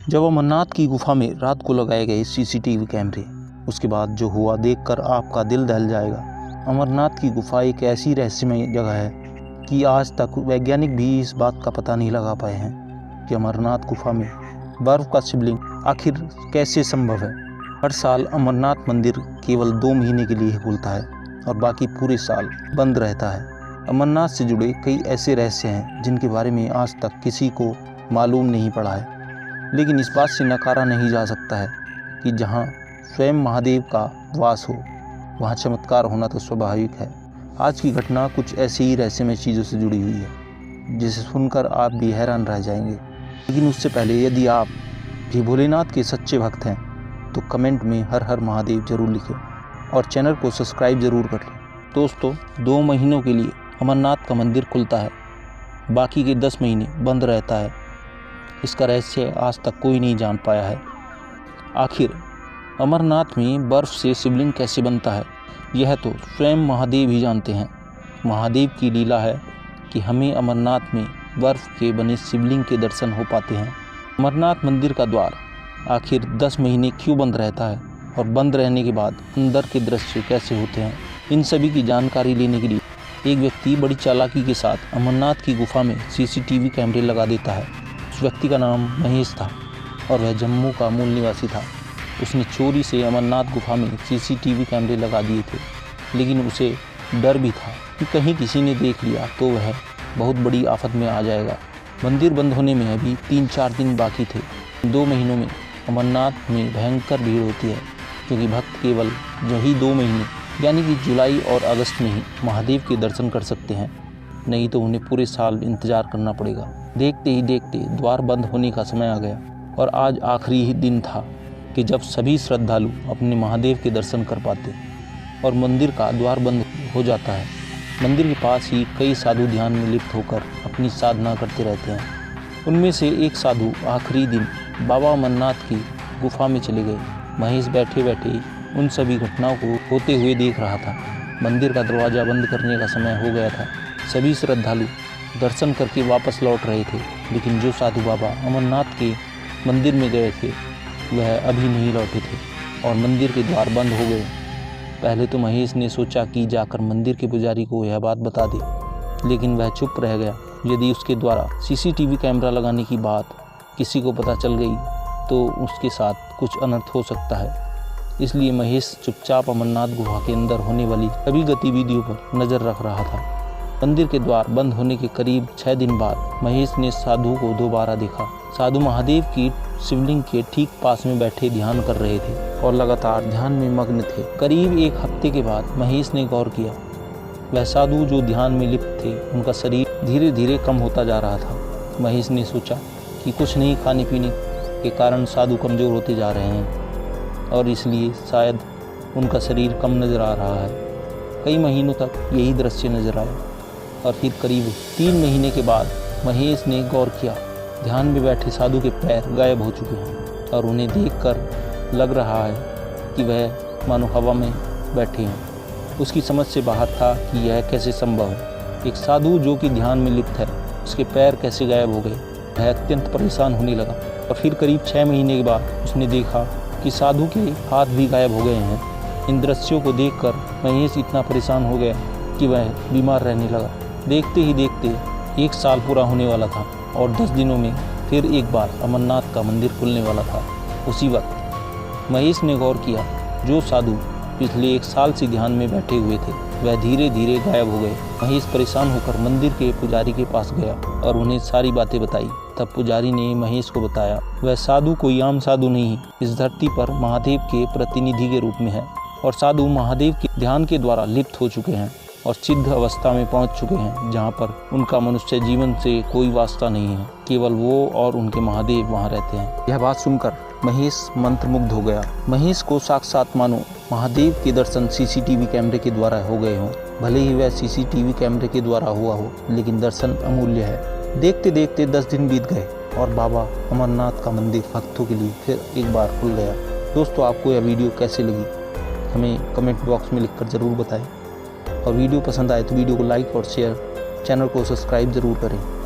जब अमरनाथ की गुफा में रात को लगाए गए सीसीटीवी कैमरे, उसके बाद जो हुआ देखकर आपका दिल दहल जाएगा। अमरनाथ की गुफा एक ऐसी रहस्यमय जगह है कि आज तक वैज्ञानिक भी इस बात का पता नहीं लगा पाए हैं कि अमरनाथ गुफा में बर्फ का शिवलिंग आखिर कैसे संभव है। हर साल अमरनाथ मंदिर केवल 2 महीने के लिए खुलता है और बाकी पूरे साल बंद रहता है। अमरनाथ से जुड़े कई ऐसे रहस्य हैं जिनके बारे में आज तक किसी को मालूम नहीं पड़ा है, लेकिन इस बात से नकारा नहीं जा सकता है कि जहाँ स्वयं महादेव का वास हो वहाँ चमत्कार होना तो स्वाभाविक है। आज की घटना कुछ ऐसी ही रहस्यमय चीज़ों से जुड़ी हुई है जिसे सुनकर आप भी हैरान रह जाएंगे। लेकिन उससे पहले यदि आप भी भोलेनाथ के सच्चे भक्त हैं तो कमेंट में हर हर महादेव जरूर लिखें और चैनल को सब्सक्राइब जरूर कर लें। दोस्तों, 2 महीनों के लिए अमरनाथ का मंदिर खुलता है, बाकी के 10 महीने बंद रहता है। इसका रहस्य आज तक कोई नहीं जान पाया है। आखिर अमरनाथ में बर्फ़ से शिवलिंग कैसे बनता है, यह तो स्वयं महादेव ही जानते हैं। महादेव की लीला है कि हमें अमरनाथ में बर्फ़ के बने शिवलिंग के दर्शन हो पाते हैं। अमरनाथ मंदिर का द्वार आखिर 10 महीने क्यों बंद रहता है और बंद रहने के बाद अंदर के दृश्य कैसे होते हैं, इन सभी की जानकारी लेने के लिए एक व्यक्ति बड़ी चालाकी के साथ अमरनाथ की गुफा में सीसीटीवी कैमरे लगा देता है। उस व्यक्ति का नाम महेश था और वह जम्मू का मूल निवासी था। उसने चोरी से अमरनाथ गुफा में सीसीटीवी कैमरे लगा दिए थे, लेकिन उसे डर भी था कि कहीं किसी ने देख लिया तो वह बहुत बड़ी आफत में आ जाएगा। मंदिर बंद होने में अभी 3-4 दिन बाकी थे। 2 महीनों में अमरनाथ में भयंकर भीड़ होती है, क्योंकि भक्त केवल यही 2 महीने यानी कि जुलाई और अगस्त में ही महादेव के दर्शन कर सकते हैं, नहीं तो उन्हें पूरे साल इंतजार करना पड़ेगा। देखते ही देखते द्वार बंद होने का समय आ गया और आज आखिरी ही दिन था कि जब सभी श्रद्धालु अपने महादेव के दर्शन कर पाते और मंदिर का द्वार बंद हो जाता है। मंदिर के पास ही कई साधु ध्यान में लिप्त होकर अपनी साधना करते रहते हैं। उनमें से एक साधु आखिरी दिन बाबा अमरनाथ की गुफा में चले गए। महेश बैठे बैठे उन सभी घटनाओं को होते हुए देख रहा था। मंदिर का दरवाज़ा बंद करने का समय हो गया था। सभी श्रद्धालु दर्शन करके वापस लौट रहे थे, लेकिन जो साधु बाबा अमरनाथ के मंदिर में गए थे वह अभी नहीं लौटे थे और मंदिर के द्वार बंद हो गए। पहले तो महेश ने सोचा कि जाकर मंदिर के पुजारी को यह बात बता दे, लेकिन वह चुप रह गया। यदि उसके द्वारा सीसीटीवी कैमरा लगाने की बात किसी को पता चल गई तो उसके साथ कुछ अनर्थ हो सकता है। इसलिए महेश चुपचाप अमरनाथ गुफा के अंदर होने वाली सभी गतिविधियों पर नज़र रख रहा था। मंदिर के द्वार बंद होने के करीब 6 दिन बाद महेश ने साधु को दोबारा देखा। साधु महादेव की शिवलिंग के ठीक पास में बैठे ध्यान कर रहे थे और लगातार ध्यान में मग्न थे। करीब 1 हफ्ते के बाद महेश ने गौर किया, वह साधु जो ध्यान में लिप्त थे उनका शरीर धीरे धीरे कम होता जा रहा था। महेश ने सोचा कि कुछ नहीं, खाने पीने के कारण साधु कमज़ोर होते जा रहे हैं और इसलिए शायद उनका शरीर कम नज़र आ रहा है। कई महीनों तक यही दृश्य नज़र आया और फिर करीब 3 महीने के बाद महेश ने गौर किया, ध्यान में बैठे साधु के पैर गायब हो चुके हैं और उन्हें देखकर लग रहा है कि वह मानो हवा में बैठे हैं। उसकी समझ से बाहर था कि यह कैसे संभव है। एक साधु जो कि ध्यान में लिप्त है, उसके पैर कैसे गायब हो गए। वह अत्यंत परेशान होने लगा और फिर करीब 6 महीने के बाद उसने देखा कि साधु के हाथ भी गायब हो गए हैं। इन दृश्यों को देखकर महेश इतना परेशान हो गया कि वह बीमार रहने लगा। देखते ही देखते 1 साल पूरा होने वाला था और 10 दिनों में फिर एक बार अमरनाथ का मंदिर खुलने वाला था। उसी वक्त महेश ने गौर किया, जो साधु पिछले 1 साल से ध्यान में बैठे हुए थे वह धीरे धीरे गायब हो गए। महेश परेशान होकर मंदिर के पुजारी के पास गया और उन्हें सारी बातें बताई। तब पुजारी ने महेश को बताया, वह साधु कोई आम साधु नहीं, इस धरती पर महादेव के प्रतिनिधि के रूप में है और साधु महादेव के ध्यान के द्वारा लिप्त हो चुके हैं और सिद्ध अवस्था में पहुंच चुके हैं, जहां पर उनका मनुष्य जीवन से कोई वास्ता नहीं है। केवल वो और उनके महादेव वहां रहते हैं। यह बात सुनकर महेश मंत्रमुग्ध हो गया। महेश को साक्षात मानो महादेव के दर्शन सीसीटीवी कैमरे के द्वारा हो गए हों। भले ही वह सीसीटीवी कैमरे के द्वारा हुआ हो, लेकिन दर्शन अमूल्य है। देखते देखते 10 दिन बीत गए और बाबा अमरनाथ का मंदिर भक्तों के लिए फिर एक बार खुल गया। दोस्तों, आपको यह वीडियो कैसे लगी हमें कमेंट बॉक्स में लिखकर ज़रूर बताएं और वीडियो पसंद आए तो वीडियो को लाइक और शेयर, चैनल को सब्सक्राइब ज़रूर करें।